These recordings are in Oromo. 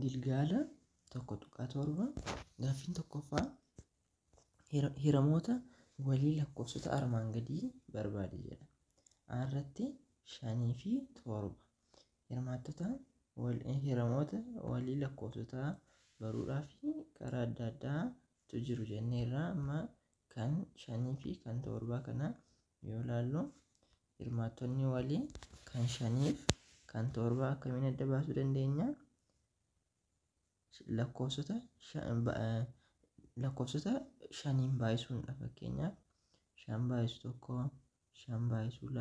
Gilgaala tokko tuqaa torba. Gaaffiin tokkoffaa hiramoota walii lakkoofsota armaan gadii barbaadi jedha. Irratti 5 fi 7 hirmaattota hiramoota walii lakkoofsotaa baruudhaaf karaa adda addaatu jiru jenneerra. Amma kan 5 fi kan 7 kana yoo ilaallu hirmaattonni walii kan 5 fi kan 7 akkamiin adda baasuu dandeenya? Lakkoofsota 5 baay'isuudha. Fakkeenyaaf 5 baay'isu 1, 5 baay'isu 2,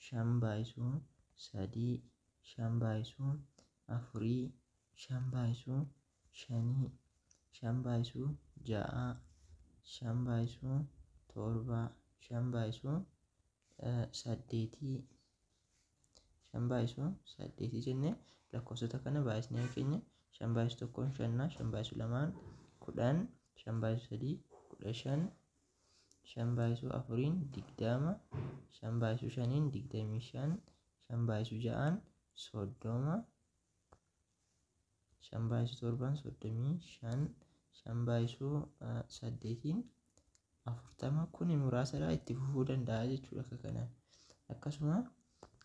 5 baay'isu 3, 5 baay'isu 4, 5 baay'isu 5, 5 baay'isu 6, 5 baay'isu 7, 5 baay'isu 8, 5 baay'isu 8 jennee lakkoofsota kana baay'isnee keenya 5 baay'isu 1 5, 5 baay'isu 2 10, 5 baay'isu 3 15, 5 baay'isu 4 20, 5 baay'isu 5 25, 5 baay'isu 6 30, 5 baay'isu 7 35, 5 baay'isu 8 40. Kun muraasadha, itti fufuu danda'a jechuudha akka kanaan. Akkasuma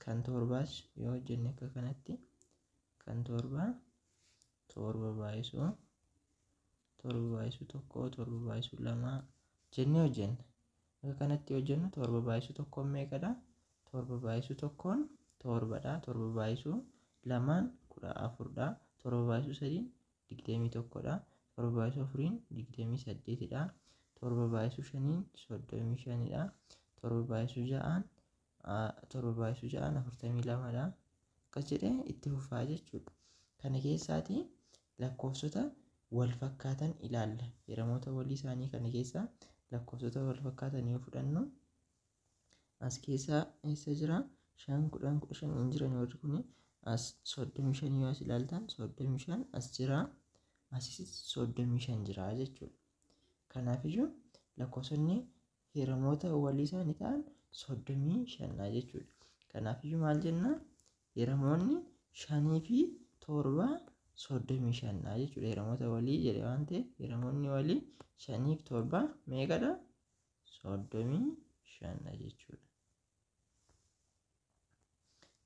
kan 7 yoo hojjenne akka kanatti kan 7 baay'isu 1, 7 baay'isu 2 jennee hojjenna. Akka kanatti hojjennu 7 baay'isu 1 meeqadha? 7 baay'isu 1 7dha. 7 baay'isu 2 14dha. 7 baay'isu 3 21dha. 7 baay'isu 4 28dha. 7 baay'isu 5 35dha. 7 baay'isu 6 42dha. Akkas jedhee itti fufaa jechuudha. Kana keessaati lakkoofsota wal fakkaatan ilaalla. Hiramoota walii isaanii kana keessaa lakkoofsota wal fakkaatan yoo fudhannu as keessaa eessa jira? 5 10 15 hin jiran warri kun. As 35 yoo as ilaaltan 35 as jira. Asis 35 jira jechuudha. Kanaafiyyuu lakkoofsonni hiramoota walii isaanii ta'an 35 jechuudha. Kanaafiyyuu maal jenna? Hiramoonni 5 fi 7 35 jechuudha. Hiramoota walii jedhe waan ta'eef hiramoonni walii 5 fi 7 meeqadha? 35 jechuudha.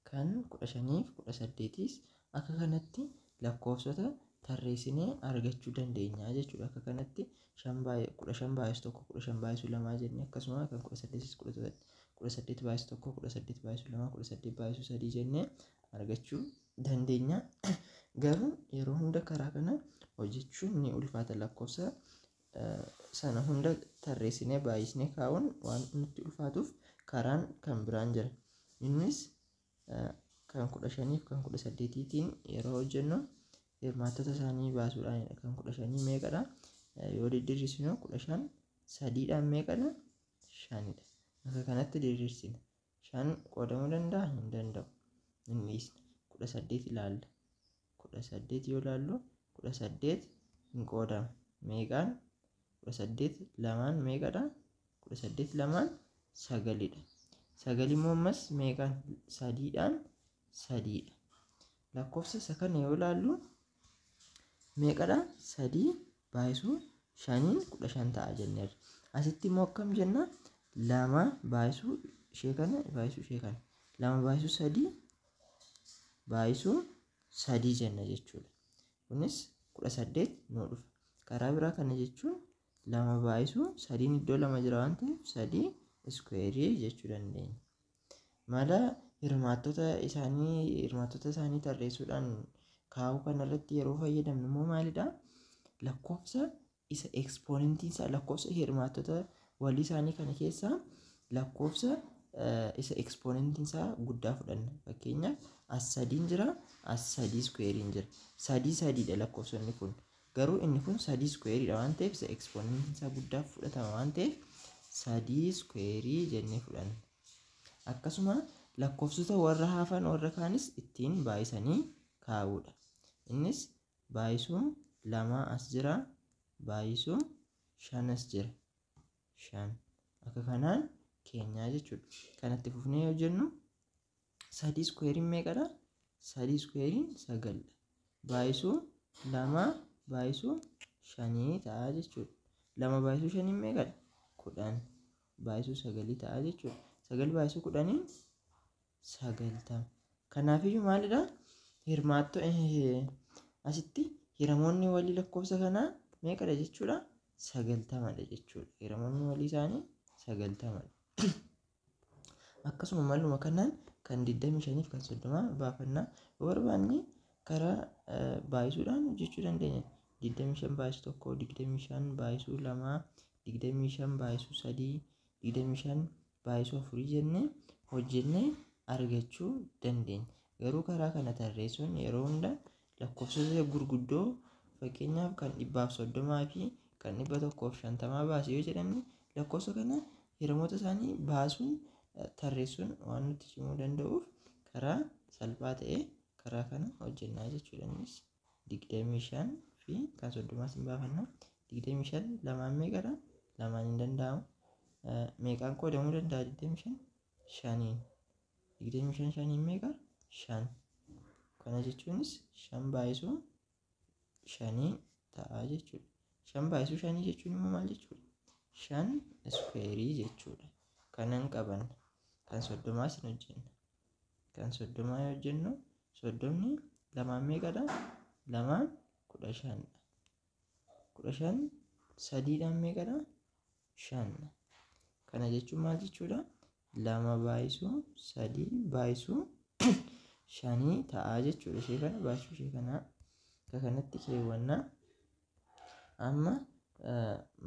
Kan 15 fi 18s akka kanatti lakkoofsota tarreessinee argachuu dandeenya jechuudha. Akka kanatti 15 baay'isu 1 15 baay'isu 2 jennee akkasuma kan 18 baay'isu 1 18 baay'isu 2 18 baay'isu 3 jennee argachuu dandeenya. Garuu yeroo hunda karaa kana hojjechuun ni ulfaata. Lakkoofsa sana hunda tarreessinee baay'isnee kaa'uun waan nutti ulfaatuuf karaan kan biraan jira. Innis kan 15 fi kan 18tiin yeroo hojjennu hirmaattota isaanii baasuudhaanidha. Kan 15 meeqadha? Yoo diriirsinu 15 3dhaan meeqadha? 5dha. Akka kanatti diriirsina. 5 qoodamuu danda'a? Hin danda'u. Hin dhiisne. 18 ilaalla. 18 yoo ilaallu 18 hin qoodamu. Meeqaan? 18 2 meeqadha? 18 2 9dha. 9 immoo ammas meeqaan? 3dhaan 3dha. Lakkoofsa isa kana yoo ilaallu meeqadha? 3 baay'isu 5 15 ta'a jenneerra. Asitti immoo akkam jenna? 2 baay'isu ishee kana baay'isu ishee kana 2 baay'isu 3 baay'isu 3 jenna jechuudha. Kunis 18 nuu dhufa. Karaa biraa kana jechuun 2 baay'isu 3 iddoo 2 jira waan ta'eef 3 iskuweerii jechuu dandeenya. Mala hirmaattota isaanii tarreessuudhaan kaa'uu kanarratti yeroo fayyadamnu immoo maalidha? Lakkoofsa isa ekspoonentiin isaa lakkoofsa hirmaattota walii isaanii kana keessaa lakkoofsa isa ekspoonentiin isaa guddaa fudhanna. Fakkeenyaaf as 3 jira, as 3 iskuweeriin jira. 3dha lakkoofsonni kun. Garuu inni kun 3 iskuweeriidha waan ta'eef isa ekspoonentiin isaa guddaa fudhatama waan ta'eef 3 iskuweerii jennee fudhanna. Akkasuma lakkoofsota warra hafan warra kaanis ittiin baay'isanii kaa'uudha. Innis baay'isuu 2 as jira, baay'isuu 5 as jira. 5 akka kanaan keenyaa jechuudha. Kanatti fufnee yoo jennu 3 iskuweeriin meeqadha? 3 iskuweeriin 9dha. baay'isuu lama baay'isuu shanii ta'a jechuudha. Lama baay'isuu shanii meeqadha? 10 baay'isuu 9 ta'a jechuudha. 9 baay'isuu 10 90. Kanaafiyyuu maalidha? Hirmaattoo asitti hiramoonni walii lakkoofsa kanaa meeqadha jechuudha? 90dha jechuudha. Hiramoonni walii isaanii 90dha. Akkasuma malluma kanaan kan 25 fi kan 30 baafannaa yoo barbaanne karaa baay'isuudhaan hojjechuu dandeenya. 25 baay'isuu 1, 25 baay'isuu 2, 25 baay'isuu 3, 25 baay'isuu 4 jennee hojjennee argachuu dandeenya. Garuu karaa kana tarreessuun yeroo hunda lakkoofsota gurguddoo fakkeenyaaf kan 130 fi kan 150 baasee yoo jedhamne lakkoofsa kana hiramoota isaanii baasuun tarreessuun waan nuti cimuu danda'uuf karaa salphaa ta'e karaa kana hojjennaa jechuudha. Innis 25 fi kan 30 sin baafanna. 25 lamaan meeqadha? Lamaan hin danda'amu. Meeqaan qoodamuu danda'a 25? Shaniin. 25 shaniin meeqa? 5. Kana jechuunis 5 baay'isuu 5 ta'a jechuudha. 5 baay'isuu 5 jechuun immoo maal jechuudha? 5 iskuweerii jechuudha. Kanan qaban kan 30 sin hojjenna. Kan 30 yoo hojjennu 30 lamaan meeqadha? Lamaan 15dha. 15 sadiidhaan meeqadha? 5. Kana jechuun maal jechuudha? 2 baay'isuu 3 baay'isuu 5 ta'a jechuudha. Ishee kana baay'isuu ishee kana akka kanatti keewwannaa. Amma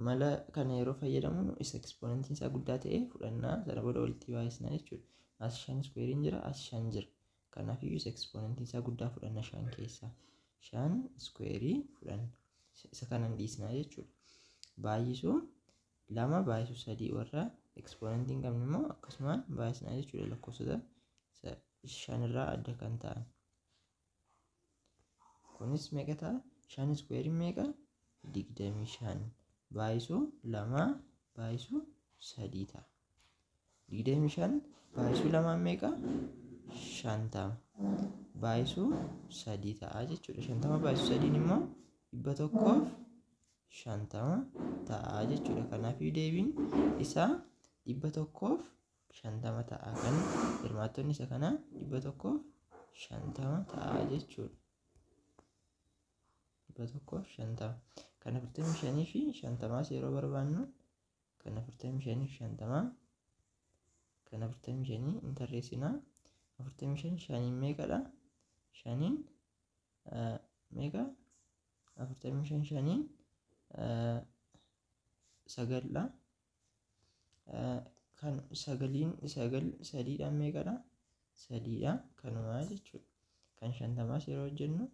mala kana yeroo fayyadamnu isa ekspoonentiin isaa guddaa ta'e fudhannaa sana booda walitti baay'isnaa jechuudha. As 5 iskuweeriin jira, as 5 jira. Kanaafiyyuu isa ekspoonentiin isaa guddaa fudhanna 5 keessaa. 5 iskuweerii fudhanna. Isa kanan dhiisnaa jechuudha. Baay'isuu 2 baay'isuu 3 warra ekspoonentiin qabne immoo akkasumaan baay'isnaa jechuudha. Lakkoofsota 5 irraa adda kan ta'an. Kunis meeqa ta'a? 5 iskuweeriin meeqa? 25 baay'isuu 2 baay'isuu 3 ta'a. 25 baay'isuu 2 meeqa? 50 baay'isuu 3 ta'a jechuudha. 50 baay'isuu 3 immoo 150 ta'a jechuudha. Kanaafiyyuu deebiin isaa 150 ta'a. Kan hirmaattonni isa kanaa 150 ta'a jechuudha. 150. Kan 45 fi 50 yeroo barbaannu kan 45 fi 50 kan 45 hin tarreessinaa. 45 shaniin meeqadha? Shaniin meeqa? 45 shaniin 9dha. Kan 9 sadiidhaan meeqadha? 3dha. Kanumaa jechuudha. Kan 50 yeroo hojjennu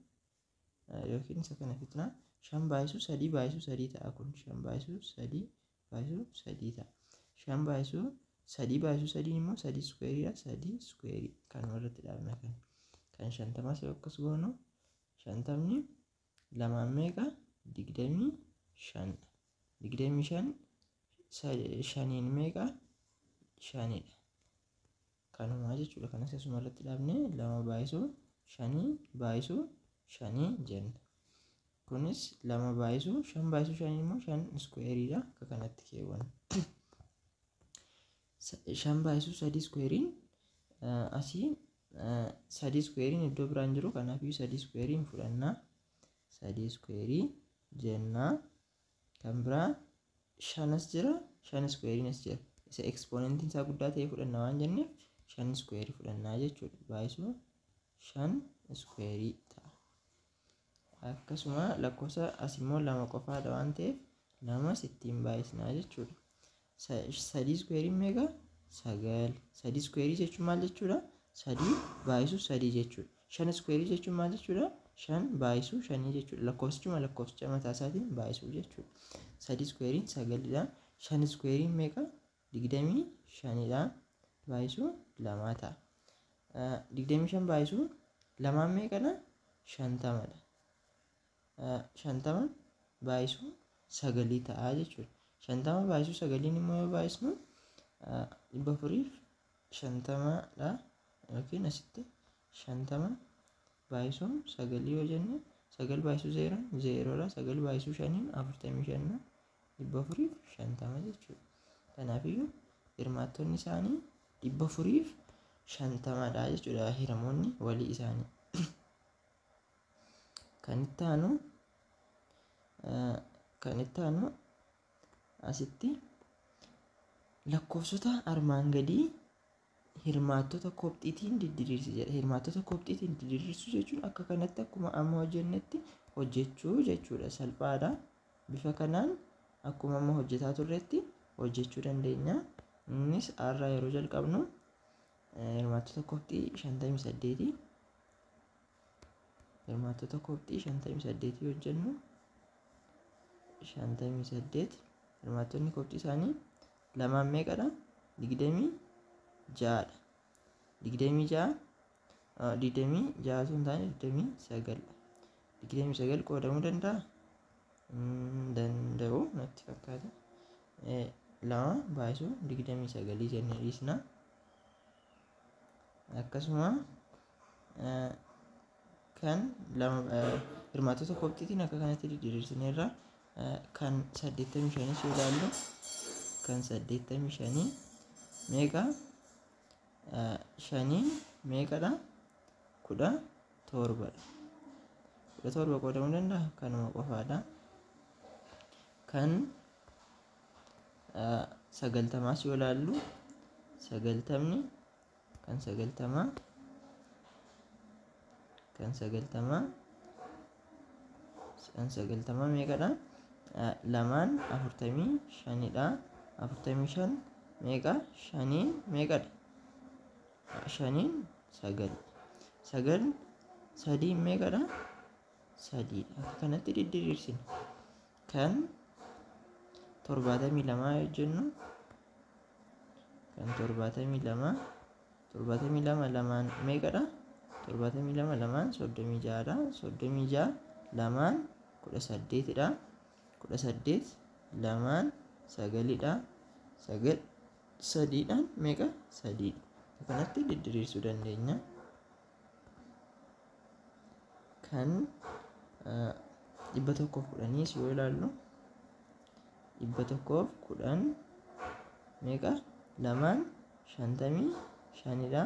yookiin isa kana fitnaa 5 baay'isuu 3 baay'isuu 3 ta'a. Kun 5 baay'isuu 3 baay'isuu 3 ta'a. 5 baay'isuu 3 baay'isuu 3 immoo 3 iskuweeriidha. 3 iskuweerii kan irratti dhaabna kan 50 yeroo akkas goonu 50ni lamaan meeqa? 25. 25 shaniin meeqa? 5dha. Kanumaa jechuudha. Kanas asuma irratti dhaabne 2 baay'isuu 5 baay'isuu 5 jenna. Kunis 2 baay'isuu 5 baay'isuu 5 immoo 5 iskuweeriidha. Akka kanatti keewwanna. 5 baay'isuu 3 iskuweeriin asii 3 iskuweeriin iddoo biraan jiru. Kanaafiyyuu 3 iskuweeriin fudhannaa. 3 iskuweerii jennaa. Kan biraa 5 as jira, 5 iskuweeriin as jira. Isa ekspoonentiin isaa guddaa ta'e fudhanna waan jenneef 5 iskuweerii fudhannaa jechuudha. Baay'isuu 5 iskuweerii ta'a. Akkasuma lakkoofsa as immoo 2 qofaadha waan ta'eef 2 ittiin baay'isnaa jechuudha. 3 iskuweeriin meeqa? 9. 3 iskuweerii jechuun maal jechuudha? 3 baay'isuu 3 jechuudha. 5 iskuweerii jechuun maal jechuudha? 5 baay'isuu 5 jechuudha. Lakkoofsicha mataa isaatiin baay'isuu jechuudha. 3 iskuweeriin 9dha. 5 iskuweeriin meeqa? 25dha. Baay'isuu 2 ta'a. 25 baay'isuu 2 meeqadha? 50dha. 50 baay'isuu 9 ta'a jechuudha. 50 baay'isuu 9 immoo yoo baay'isnu 450dha. Yookiin asitti 50 baay'isuu 9 yoo jenne sagal baay'isuu zeeroon zeeroodha. Sagal baay'isuu shaniin 45 450 jechuudha. Kanaafiyyuu hirmaattonni isaanii 450dha jechuudha hiramoonni walii isaanii. Kan itti aanu asitti lakkoofsota armaan gadii hirmaattota Kobxiitiin didiriirsi jedha. Hirmaattota Kobxiitiin didiriirsuu jechuun akka kanatti akkuma amma hojjennetti hojjechuu jechuudha. Salphaadha. Bifa kanaan akkuma amma hojjetaa turretti hojjechuu dandeenya. Innis har'a yeroo jalqabnu hirmaattota Kobxii 58 hirmaattota Kobxii 58 hojjennu 58 hirmaattonni Kobxii isaanii lamaan meeqadha? 26dha. 26 sun taane 29dha. 29 qoodamuu danda'a? Danda'u natti fakkaata. Lama baay'isuu 29 jennee dhiisna. Akkasuma kan hirmaattota Kobxiitiin akka kanatti didiriirsineerra. Kan 85 yoo ilaallu kan 85 meeqa? Shaniin meeqadha? 17dha. 17 qoodamuu danda'a? Kanuma qofaadha. Kan 90 yoo ilaallu 90 kan 90 meeqadha? Lamaan 45dha. 45 meeqa? Shaniin meeqadha? Shaniin 9. 9 sadiin meeqadha? 3dha. Akka kanatti didiriirsina. Kan 72 yoo jennu kan 72 lamaan meeqadha? 72 lamaan 36dha. 36 lamaan 18dha. 18 lamaan 9dha. 9 sadiidhaan meeqa? 3dha. Kanatti didiriirsuu dandeenya. Kan 110 yoo ilaallu 110 meeqa? Lamaan 55dha.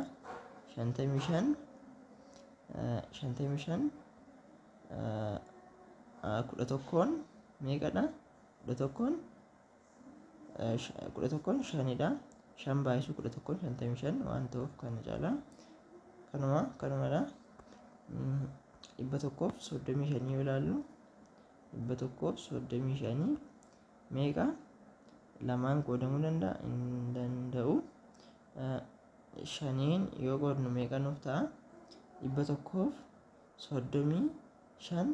55 11 meeqadha? 11 5dha. 5 baay'isuu 11 55 waan ta'uuf kana caala kanumadha. 135 yoo ilaallu 135 meeqa? Lamaan qoodamuu danda'a? Hin danda'u. Shaniin yoo qoodnu meeqa nuuf ta'a? 135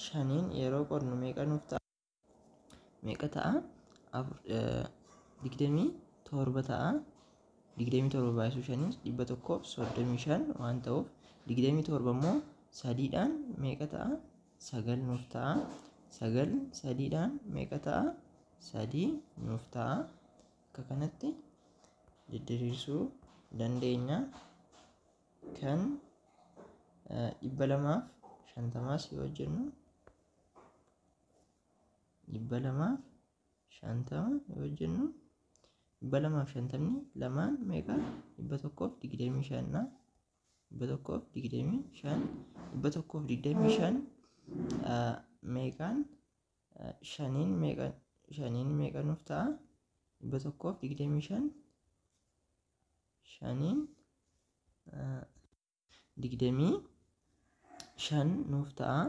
shaniin yeroo qoodnu meeqa nuuf ta'a? Meeqa ta'a? 27 ta'a. 27 baay'isuu shaniin 135 waan ta'uuf 27 immoo sadiidhaan meeqa ta'a? 9 nuuf ta'a. 9 sadiidhaan meeqa ta'a? 3 nuuf ta'a. Akka kanatti didiriirsuu dandeenya. Kan 250 yoo jennu 250 lamaan meeqa? 125dha. 125 meeqaan? Shaniin meeqa? Shaniin meeqa nuuf ta'a? 125 shaniin 25 nuuf ta'a.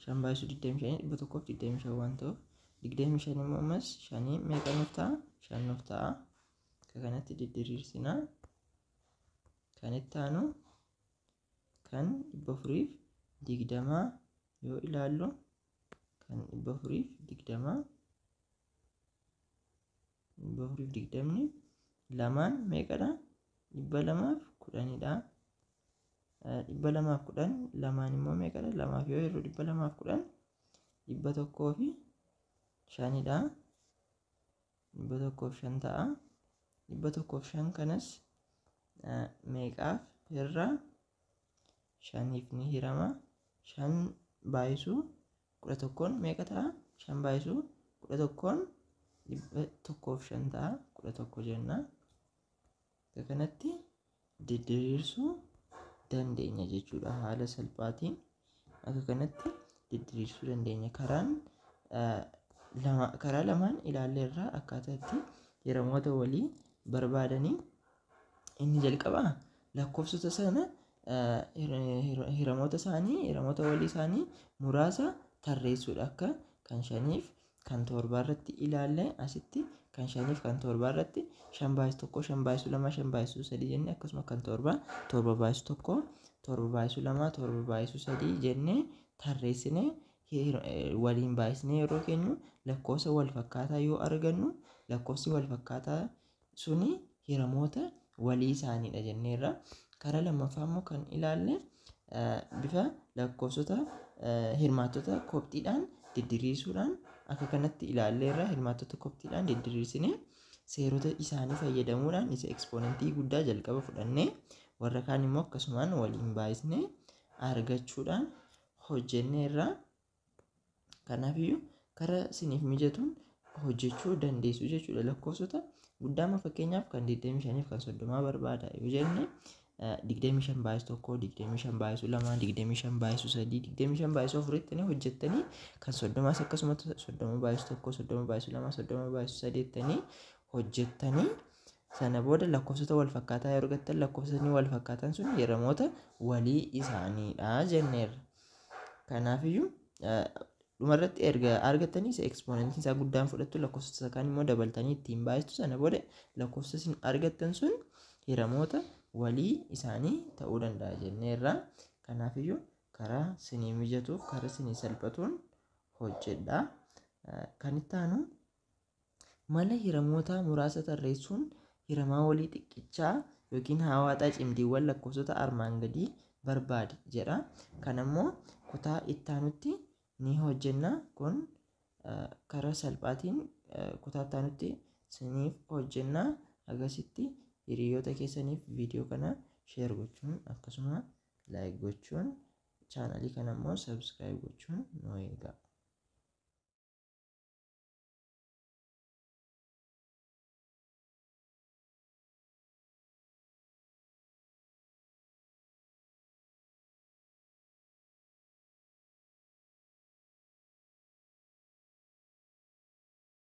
5 baay'isuu 25 125 waan ta'uuf 25 immoo ammas shaniin meeqa nuuf ta'a? 5 nuuf ta'a. Akka kanatti didiriirsina. Kan itti aanu kan 420 yoo ilaallu kan 420 lamaan meeqadha? 210dha. 210 lamaan immoo meeqadha? Lamaaf yoo yeroo 210 105dha. 105 ta'a. 105 kanas meeqaaf irra shaniif ni hirama. 5 baay'isuu 11 meeqa ta'a? 5 baay'isuu 11 105 ta'a. 11 jenna. Akka kanatti diriirsuu dandeenya jechuudha. Haala salphaatiin akka kanatti diriirsuu dandeenya. Karaa lamaan ilaallee irraa akkaataa itti hiramoota walii barbaadanii inni jalqabaa lakkoofsota sana hiramoota walii isaanii muraasa tarreessuudha. Akka kan 5 fi kan 7 irratti ilaalle asitti kan 5 fi kan 7 irratti 5/1, 5/2, 5/3 jennee akkasuma kan 7, 7/1, 7/2, 7/3 jennee tarreessinee waliin baay'isnee yeroo keenyu lakkoofsa wal fakkaataa yoo argannu lakkoofsi wal fakkaataa suni hiramoota walii isaaniidha jenneerra. Karaa lammaffaa immoo kan ilaalle bifa lakkoofsota hirmaattota koptiidhaan diriirsuudhaan akka kanatti ilaalleerra. Hirmaattota koptiidhaan diriirsinee seerota isaanii fayyadamuudhaan isa ekspoonentii guddaa jalqaba fudhannee warra kaan immoo akkasumaan waliin baay'isnee argachuudhaan hojjenneerra. Kanaafiyyuu karaa isiniif mijatuun hojjechuu dandeessu jechuudha. Lakkoofsota guddaa fakkeenyaaf kan 25 fi kan 30 barbaada yoo jenne 25/1, 25/2, 25/3, 25/4 itti hojjettanii kan 30 akkasuma 30/1, 30/2, 30/3 itti hojjettanii sana booda lakkoofsota wal fakkaataa yoo argattan lakkoofsonni wal fakkaatan sun hiramoota walii isaaniidha jenneerra. Kanaafiyyuu dhumarratti erga argattanii isa ekspoonentii isaa guddaan fudhattu lakkoofsota kaan immoo dabaltanii ittiin baay'istu sana booda lakkoofsa isin argattan sun hiramoota walii isaanii ta'uu danda'a jenneerra. Kanaafiyyuu karaa isinii mijatuuf karaa isinii salphatuun hojjedhaa. Kan itti aanu mala hiramoota muraasa tarreessuun hiramaa walii xiqqichaa yookiin hawaaxaa cimdiiwwan lakkoofsota armaan gadii barbaadi jedha. Kanammoo kutaa itti aanutti ni hojjenna. Kun karaa salphaatiin kutaa itti aanutti isiniif hojjenna. Akkasitti hiriyoota keessaniif viidiyoo kana sheer gochuun akkasuma laayik gochuun chaanalii kana immoo sabskiraayib gochuun nu eegaa.